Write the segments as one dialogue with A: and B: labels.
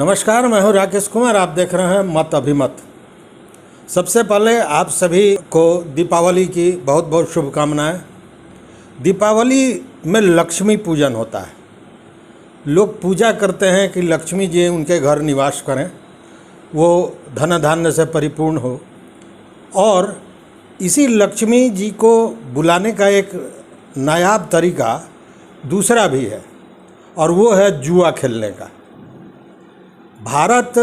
A: नमस्कार, मैं हूं राकेश कुमार। आप देख रहे हैं मत अभिमत। सबसे पहले आप सभी को दीपावली की बहुत बहुत शुभकामनाएं। दीपावली में लक्ष्मी पूजन होता है। लोग पूजा करते हैं कि लक्ष्मी जी उनके घर निवास करें, वो धन धान्य से परिपूर्ण हो। और इसी लक्ष्मी जी को बुलाने का एक नायाब तरीका दूसरा भी है, और वो है जुआ खेलने का। भारत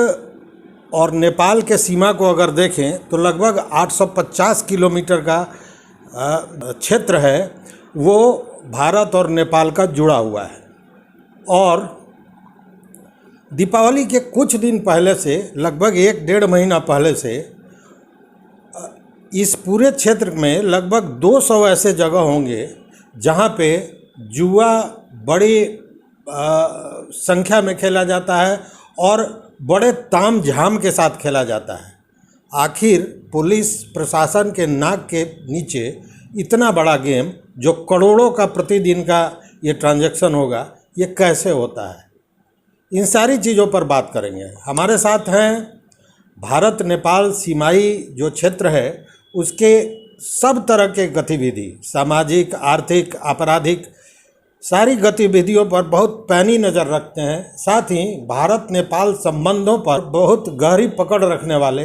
A: और नेपाल के सीमा को अगर देखें तो लगभग 850 किलोमीटर का क्षेत्र है, वो भारत और नेपाल का जुड़ा हुआ है। और दीपावली के कुछ दिन पहले से, लगभग 1-1.5 महीना पहले से, इस पूरे क्षेत्र में लगभग 200 ऐसे जगह होंगे जहाँ पे जुआ बड़ी संख्या में खेला जाता है और बड़े ताम झाम के साथ खेला जाता है। आखिर पुलिस प्रशासन के नाक के नीचे इतना बड़ा गेम, जो करोड़ों का प्रतिदिन का ये ट्रांजैक्शन होगा, ये कैसे होता है? इन सारी चीज़ों पर बात करेंगे। हमारे साथ हैं भारत नेपाल सीमाई जो क्षेत्र है, उसके सब तरह के गतिविधि, सामाजिक, आर्थिक, आपराधिक, सारी गतिविधियों पर बहुत पैनी नज़र रखते हैं। साथ ही भारत नेपाल संबंधों पर बहुत गहरी पकड़ रखने वाले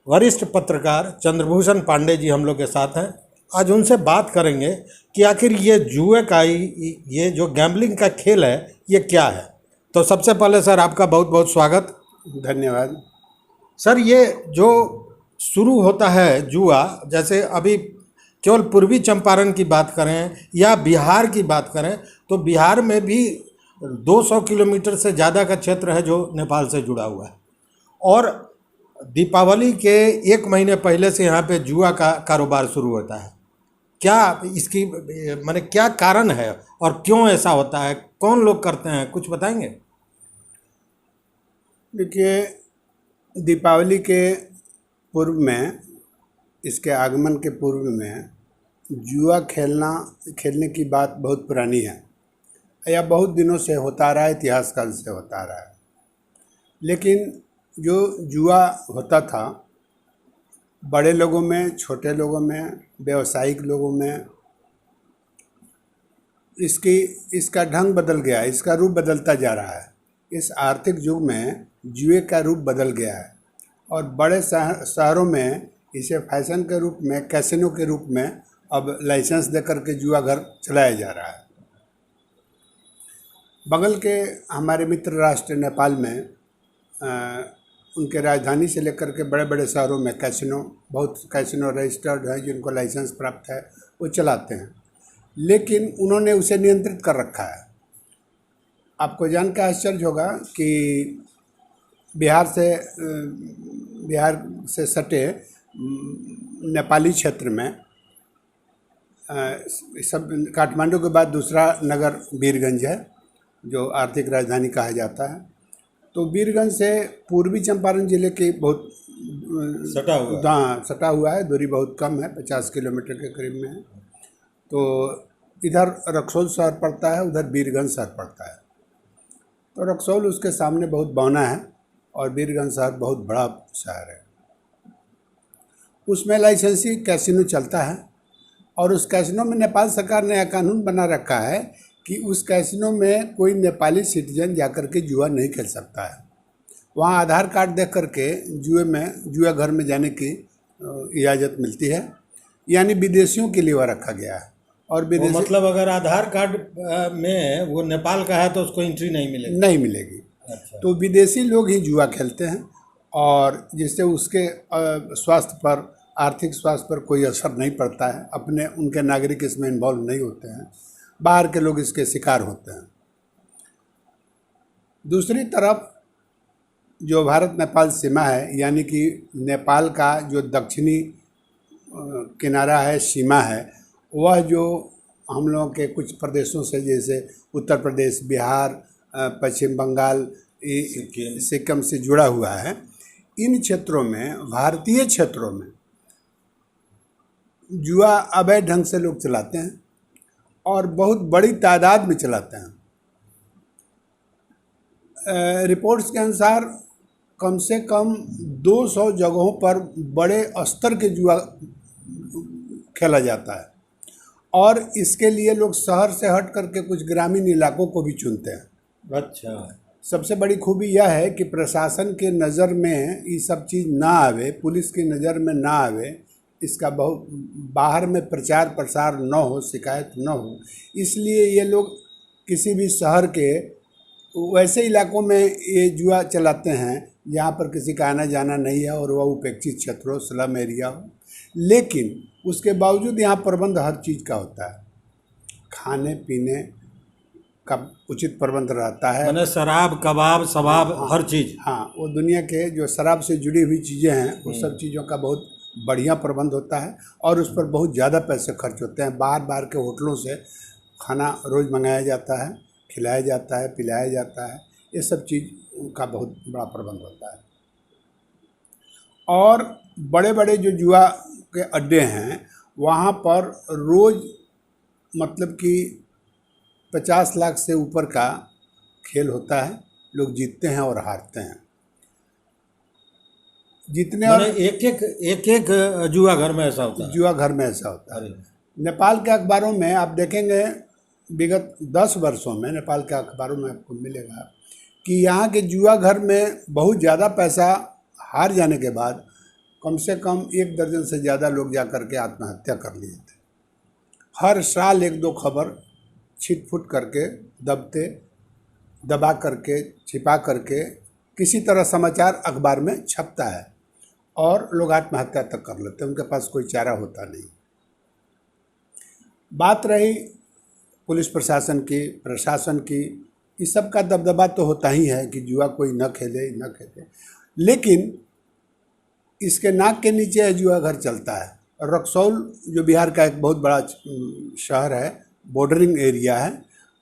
A: वरिष्ठ पत्रकार चंद्रभूषण पांडे जी हम लोग के साथ हैं। आज उनसे बात करेंगे कि आखिर ये जुए का, ये जो गैम्बलिंग का खेल है, ये क्या है। तो सबसे पहले सर, आपका बहुत बहुत स्वागत।
B: धन्यवाद
A: सर, ये जो शुरू होता है जुआ, जैसे अभी केवल पूर्वी चंपारण की बात करें या बिहार की बात करें, तो बिहार में भी 200 किलोमीटर से ज़्यादा का क्षेत्र है जो नेपाल से जुड़ा हुआ है। और दीपावली के 1 महीने पहले से यहाँ पे जुआ का कारोबार शुरू होता है। क्या इसकी माने क्या कारण है और क्यों ऐसा होता है? कौन लोग करते हैं, कुछ बताएंगे?
B: देखिए, दीपावली के पूर्व में, इसके आगमन के पूर्व में जुआ खेलने की बात बहुत पुरानी है, या बहुत दिनों से होता रहा है, इतिहास काल से होता रहा है। लेकिन जो जुआ होता था, बड़े लोगों में, छोटे लोगों में, व्यावसायिक लोगों में, इसका ढंग बदल गया, इसका रूप बदलता जा रहा है। इस आर्थिक युग में जुए का रूप बदल गया है और बड़े शहरों में इसे फैशन के रूप में, कैसीनो के रूप में अब लाइसेंस देकर के जुआ घर चलाया जा रहा है। बगल के हमारे मित्र राष्ट्र नेपाल में उनके राजधानी से लेकर के बड़े बड़े शहरों में बहुत कैसीनो रजिस्टर्ड है, जिनको लाइसेंस प्राप्त है, वो चलाते हैं। लेकिन उन्होंने उसे नियंत्रित कर रखा है। आपको जान के आश्चर्य होगा कि बिहार से सटे नेपाली क्षेत्र में, सब काठमांडू के बाद दूसरा नगर वीरगंज है, जो आर्थिक राजधानी कहा जाता है। तो वीरगंज से पूर्वी चंपारण जिले की बहुत सटा हुआ है, दूरी बहुत कम है, 50 किलोमीटर के करीब में है। तो इधर रक्सौल शहर पड़ता है, उधर वीरगंज शहर पड़ता है। तो रक्सौल उसके सामने बहुत बौना है और वीरगंज शहर बहुत बड़ा शहर है। उसमें लाइसेंसी कैसीनो चलता है और उस कैसीनो में नेपाल सरकार ने यह कानून बना रखा है कि उस कैसीनो में कोई नेपाली सिटीजन जाकर के जुआ नहीं खेल सकता है। वहाँ आधार कार्ड देख करके जुआ घर में जाने की इजाज़त मिलती है, यानी विदेशियों के लिए वह रखा गया है। और विदेशी
A: मतलब अगर आधार कार्ड में वो नेपाल का है तो उसको एंट्री नहीं मिलेगी।
B: अच्छा। तो विदेशी लोग ही जुआ खेलते हैं और जिससे उसके स्वास्थ्य पर, आर्थिक स्वास्थ्य पर कोई असर नहीं पड़ता है। उनके नागरिक इसमें इन्वॉल्व नहीं होते हैं, बाहर के लोग इसके शिकार होते हैं। दूसरी तरफ जो भारत नेपाल सीमा है, यानी कि नेपाल का जो दक्षिणी किनारा है, सीमा है, वह जो हम लोगों के कुछ प्रदेशों से, जैसे उत्तर प्रदेश, बिहार, पश्चिम बंगाल, सिक्किम से जुड़ा हुआ है। इन क्षेत्रों में, भारतीय क्षेत्रों में जुआ अवैध ढंग से लोग चलाते हैं और बहुत बड़ी तादाद में चलाते हैं। रिपोर्ट्स के अनुसार कम से कम 200 जगहों पर बड़े स्तर के जुआ खेला जाता है, और इसके लिए लोग शहर से हट करके कुछ ग्रामीण इलाकों को भी चुनते हैं।
A: अच्छा।
B: सबसे बड़ी खूबी यह है कि प्रशासन के नज़र में ये सब चीज़ ना आवे, पुलिस की नज़र में ना आवे, इसका बहुत बाहर में प्रचार प्रसार न हो, शिकायत न हो, इसलिए ये लोग किसी भी शहर के वैसे इलाकों में ये जुआ चलाते हैं जहाँ पर किसी का आना जाना नहीं है और वह उपेक्षित क्षेत्र हो, स्लम एरिया हो। लेकिन उसके बावजूद यहाँ प्रबंध हर चीज़ का होता है, खाने पीने का उचित प्रबंध रहता है।
A: मैंने शराब कबाब शबाब हर चीज़।
B: हाँ, वो दुनिया के जो शराब से जुड़ी हुई चीज़ें हैं वो सब चीज़ों का बहुत बढ़िया प्रबंध होता है, और उस पर बहुत ज़्यादा पैसे खर्च होते हैं। बाहर बाहर के होटलों से खाना रोज़ मंगाया जाता है, खिलाया जाता है, पिलाया जाता है, ये सब चीज़ का बहुत बड़ा प्रबंध होता है। और बड़े बड़े जो जुआ के अड्डे हैं वहाँ पर रोज़ मतलब कि 50 लाख से ऊपर का खेल होता है, लोग जीतते हैं और हारते हैं। जितने और
A: मैंने एक जुआ घर में ऐसा होता है।
B: जुआ घर में ऐसा होता है।
A: अरे
B: नेपाल के अखबारों में आप देखेंगे विगत 10 वर्षों में नेपाल के अखबारों में आपको मिलेगा कि यहाँ के जुआ घर में बहुत ज़्यादा पैसा हार जाने के बाद कम से कम 1 दर्जन से ज़्यादा लोग जा कर के आत्महत्या कर लिए थे। हर साल 1-2 खबर छिटफुट करके दबा करके छिपा करके किसी तरह समाचार अखबार में छपता है और लोग आत्महत्या तक कर लेते हैं, उनके पास कोई चारा होता नहीं। बात रही पुलिस प्रशासन की, इस सब का दबदबा तो होता ही है कि जुआ कोई न खेले, लेकिन इसके नाक के नीचे जुआ घर चलता है। रक्सौल जो बिहार का एक बहुत बड़ा शहर है, बॉर्डरिंग एरिया है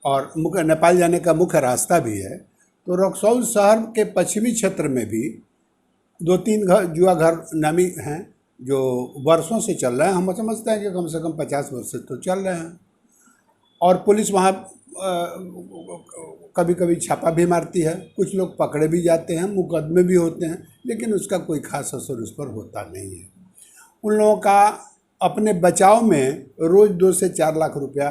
B: और नेपाल जाने का मुख्य रास्ता भी है, तो रक्सौल शहर के पश्चिमी क्षेत्र में भी 2-3 जुआ घर नामी हैं जो वर्षों से चल रहे हैं। हम समझते हैं कि कम से कम 50 वर्ष से तो चल रहे हैं, और पुलिस वहाँ कभी कभी छापा भी मारती है, कुछ लोग पकड़े भी जाते हैं, मुकदमे भी होते हैं, लेकिन उसका कोई खास असर उस पर होता नहीं है। उन लोगों का अपने बचाव में रोज़ 2 से 4 लाख रुपया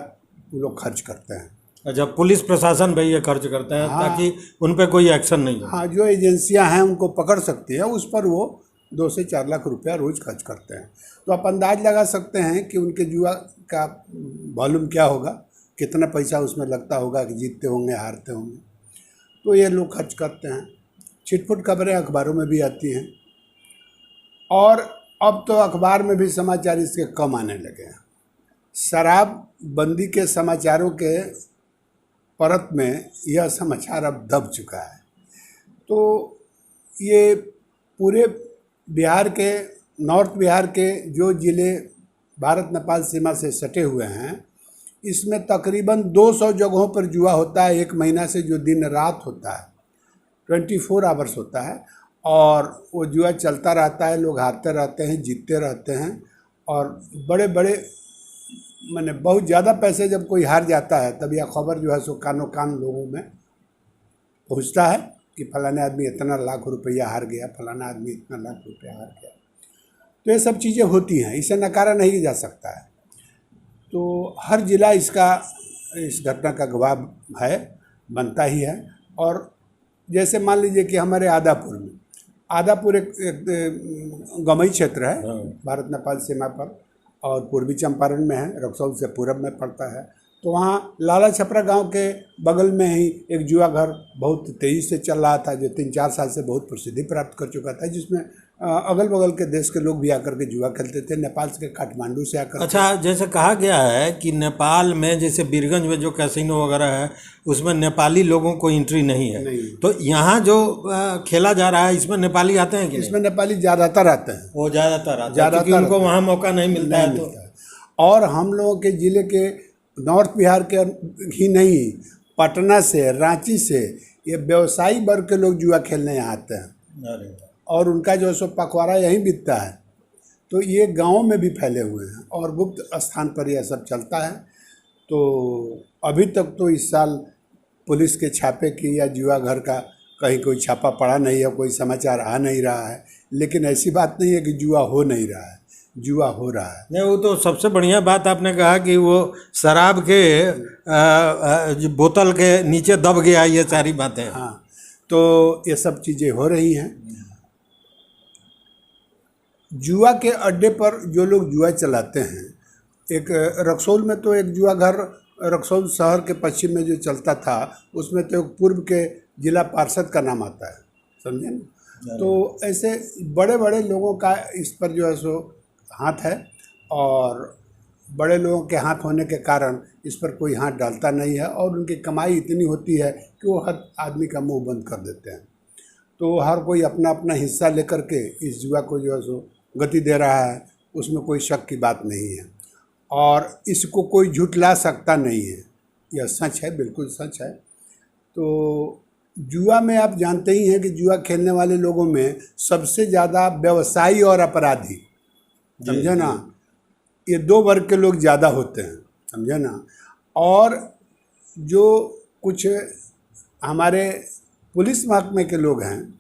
B: वो लोग खर्च करते हैं।
A: अच्छा, पुलिस प्रशासन भाई ये खर्च करते हैं ताकि उन पे कोई एक्शन नहीं हो।
B: हाँ, जो एजेंसियां हैं उनको पकड़ सकती है, उस पर वो 2 से 4 लाख रुपया रोज़ खर्च करते हैं। तो आप अंदाज लगा सकते हैं कि उनके जुआ का वॉल्यूम क्या होगा, कितना पैसा उसमें लगता होगा कि जीतते होंगे हारते होंगे। तो ये लोग खर्च करते हैं। छिटपुट खबरें अखबारों में भी आती हैं, और अब तो अखबार में भी समाचार इसके कम आने लगे हैं। शराबबंदी के समाचारों के परत में यह समाचार अब दब चुका है। तो ये पूरे बिहार के, नॉर्थ बिहार के जो ज़िले भारत नेपाल सीमा से सटे हुए हैं, इसमें तकरीबन 200 जगहों पर जुआ होता है। 1 महीना से जो दिन रात होता है, 24 आवर्स होता है, और वो जुआ चलता रहता है, लोग हारते रहते हैं, जीतते रहते हैं, और बड़े बड़े मैंने बहुत ज़्यादा पैसे जब कोई हार जाता है तब यह खबर जो है सो कानो कान लोगों में पहुंचता है कि फलाने आदमी इतना लाख रुपया हार गया, फलाना आदमी इतना लाख रुपया हार गया। तो ये सब चीज़ें होती हैं, इसे नकारा नहीं जा सकता है। तो हर जिला इस घटना का गवाह है, बनता ही है। और जैसे मान लीजिए कि हमारे आदापुर एक गमई क्षेत्र है, भारत नेपाल सीमा पर, और पूर्वी चंपारण में है, रक्सौल से पूरब में पड़ता है। तो वहाँ लाला छपरा गांव के बगल में ही एक जुआ घर बहुत तेज़ी से चल रहा था, जो 3-4 साल से बहुत प्रसिद्धि प्राप्त कर चुका था, जिसमें अगल बगल के देश के लोग भी आकर के जुआ खेलते थे, नेपाल से, काठमांडू से आकर।
A: अच्छा, जैसे कहा गया है कि नेपाल में जैसे बीरगंज में जो कैसीनो वगैरह है उसमें नेपाली लोगों को एंट्री नहीं है, तो यहाँ जो खेला जा रहा है इसमें नेपाली आते हैं कि
B: इसमें नेपाली ज़्यादातर आते हैं,
A: वो ज़्यादातर आते हैं क्योंकि उनको वहाँ मौका नहीं मिलता है। तो
B: और हम लोगों के ज़िले के नॉर्थ बिहार के ही नहीं, पटना से, रांची से ये व्यवसायी वर्ग के लोग जुआ खेलने यहाँ आते हैं, और उनका जो सो पखवाड़ा यहीं बीतता है। तो ये गाँव में भी फैले हुए हैं और गुप्त स्थान पर यह सब चलता है। तो अभी तक तो इस साल पुलिस के छापे की या जुआ घर का कहीं कोई छापा पड़ा नहीं है, कोई समाचार आ नहीं रहा है, लेकिन ऐसी बात नहीं है कि जुआ हो नहीं रहा है, जुआ हो रहा है।
A: नहीं, वो तो सबसे बढ़िया बात आपने कहा कि वो शराब के जो बोतल के नीचे दब गया, ये सारी बातें।
B: हाँ, तो ये सब चीज़ें हो रही हैं। जुआ के अड्डे पर जो लोग जुआ चलाते हैं, एक रक्सौल में तो एक जुआ घर रक्सौल शहर के पश्चिम में जो चलता था, उसमें तो एक पूर्व के जिला पार्षद का नाम आता है, समझे ना। तो ऐसे बड़े बड़े लोगों का इस पर जो है सो हाथ है, और बड़े लोगों के हाथ होने के कारण इस पर कोई हाथ डालता नहीं है, और उनकी कमाई इतनी होती है कि वो हर आदमी का मुंह बंद कर देते हैं। तो हर कोई अपना अपना हिस्सा लेकर के इस जुआ को जो है सो गति दे रहा है, उसमें कोई शक की बात नहीं है, और इसको कोई झुठला सकता नहीं है, यह सच है, बिल्कुल सच है। तो जुआ में आप जानते ही हैं कि जुआ खेलने वाले लोगों में सबसे ज़्यादा व्यवसायी और अपराधी, समझे ना, ये दो वर्ग के लोग ज़्यादा होते हैं, समझे ना। और जो कुछ हमारे पुलिस महकमे के लोग हैं,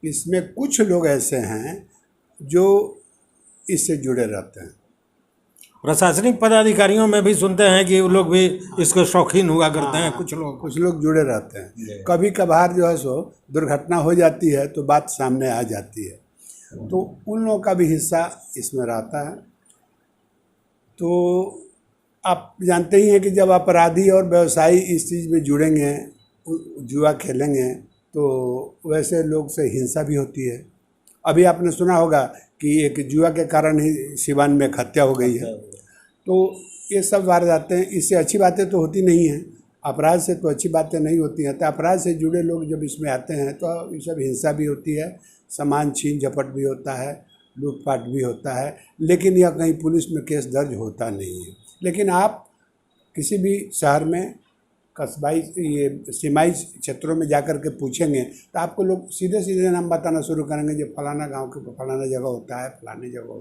B: इसमें कुछ लोग ऐसे हैं जो इससे जुड़े रहते हैं।
A: प्रशासनिक पदाधिकारियों में भी सुनते हैं कि वो लोग भी इसके शौकीन हुआ करते हैं, कुछ लोग
B: जुड़े रहते हैं। कभी कभार जो है सो दुर्घटना हो जाती है तो बात सामने आ जाती है, तो उन लोगों का भी हिस्सा इसमें रहता है। तो आप जानते ही हैं कि जब अपराधी और व्यवसायी इस चीज़ में जुड़ेंगे, जुआ खेलेंगे, तो वैसे लोग से हिंसा भी होती है। अभी आपने सुना होगा कि एक जुआ के कारण ही सिवान में एक हत्या हो गई है। तो ये सब वारदातें, इससे अच्छी बातें तो होती नहीं हैं, अपराध से तो अच्छी बातें नहीं होती हैं। तो अपराध से जुड़े लोग जब इसमें आते हैं तो ये सब हिंसा भी होती है, सामान छीन झपट भी होता है, लूटपाट भी होता है, लेकिन यह कहीं पुलिस में केस दर्ज होता नहीं है। लेकिन आप किसी भी शहर में, कस्बाई, ये सीमाई क्षेत्रों में जाकर के पूछेंगे तो आपको लोग सीधे सीधे नाम बताना शुरू करेंगे, जो फलाना गांव के फलाना जगह होता है, फलाने जगह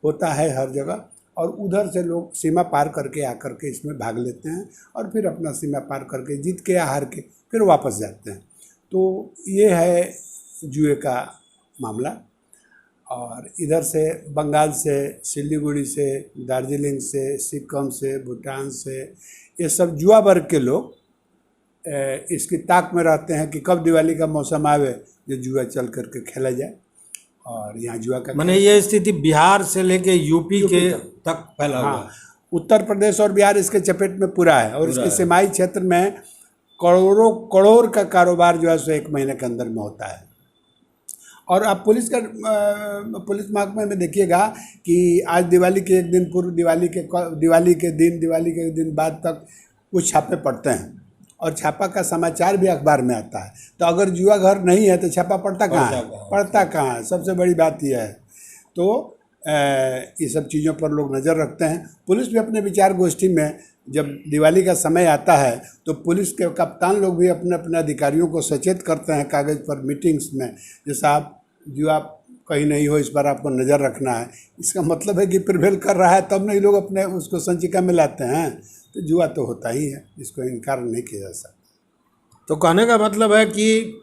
B: होता है हर जगह। और उधर से लोग सीमा पार करके आकर के इसमें भाग लेते हैं, और फिर अपना सीमा पार करके जीत के या हार के फिर वापस जाते हैं। तो ये है जुए का मामला। और इधर से बंगाल से, सिलीगुड़ी से, दार्जिलिंग से, सिक्किम से, भूटान से, ये सब जुआ वर्ग के लोग इसकी ताक में रहते हैं कि कब दिवाली का मौसम आवे जो जुआ चल करके खेला जाए। और यहाँ जुआ का
A: माने ये स्थिति बिहार से लेके यूपी के तक फैला हुआ है।
B: उत्तर प्रदेश और बिहार इसके चपेट में पूरा है, और इसके सीमाई क्षेत्र में करोड़ों करोड़ का कारोबार जो है सो एक महीने के अंदर में होता है। और आप पुलिस महकमे में देखिएगा कि आज दिवाली के एक दिन पूर्व, दिवाली के दिन बाद तक कुछ छापे पड़ते हैं, और छापा का समाचार भी अखबार में आता है। तो अगर जुआ घर नहीं है तो छापा पड़ता कहाँ है? सबसे बड़ी बात यह है। तो ये सब चीज़ों पर लोग नज़र रखते हैं। पुलिस भी अपने विचार गोष्ठी में, जब दिवाली का समय आता है तो पुलिस के कप्तान लोग भी अपने अपने अधिकारियों को सचेत करते हैं कागज़ पर, मीटिंग्स में, जैसे आप जुआ कहीं नहीं हो, इस पर आपको नज़र रखना है। इसका मतलब है कि प्रिवेल कर रहा है तब नहीं लोग अपने उसको संचिका में लाते हैं। तो जुआ तो होता ही है, इसको इनकार नहीं किया जा सकता।
A: तो कहने का मतलब है कि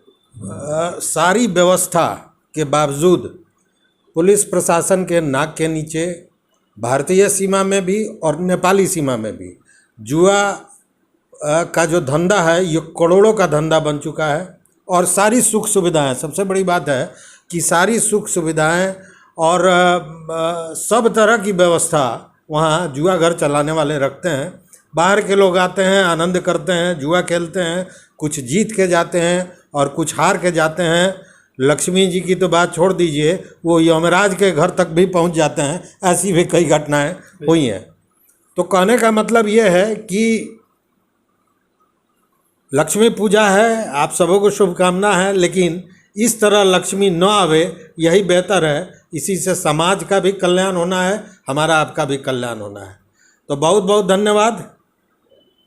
A: सारी व्यवस्था के बावजूद पुलिस प्रशासन के नाक के नीचे भारतीय सीमा में भी और नेपाली सीमा में भी जुआ का जो धंधा है ये करोड़ों का धंधा बन चुका है। और सारी सुख सुविधाएं, सबसे बड़ी बात है कि सारी सुख सुविधाएं और सब तरह की व्यवस्था वहाँ जुआ घर चलाने वाले रखते हैं। बाहर के लोग आते हैं, आनंद करते हैं, जुआ खेलते हैं, कुछ जीत के जाते हैं और कुछ हार के जाते हैं। लक्ष्मी जी की तो बात छोड़ दीजिए, वो यमराज के घर तक भी पहुंच जाते हैं, ऐसी भी कई घटनाएं हुई हैं। तो कहने का मतलब ये है कि लक्ष्मी पूजा है, आप सबों को शुभकामना है, लेकिन इस तरह लक्ष्मी न आवे यही बेहतर है। इसी से समाज का भी कल्याण होना है, हमारा आपका भी कल्याण होना है। तो बहुत बहुत धन्यवाद।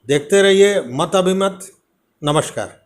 A: देखते रहिए मत अभिमत। नमस्कार।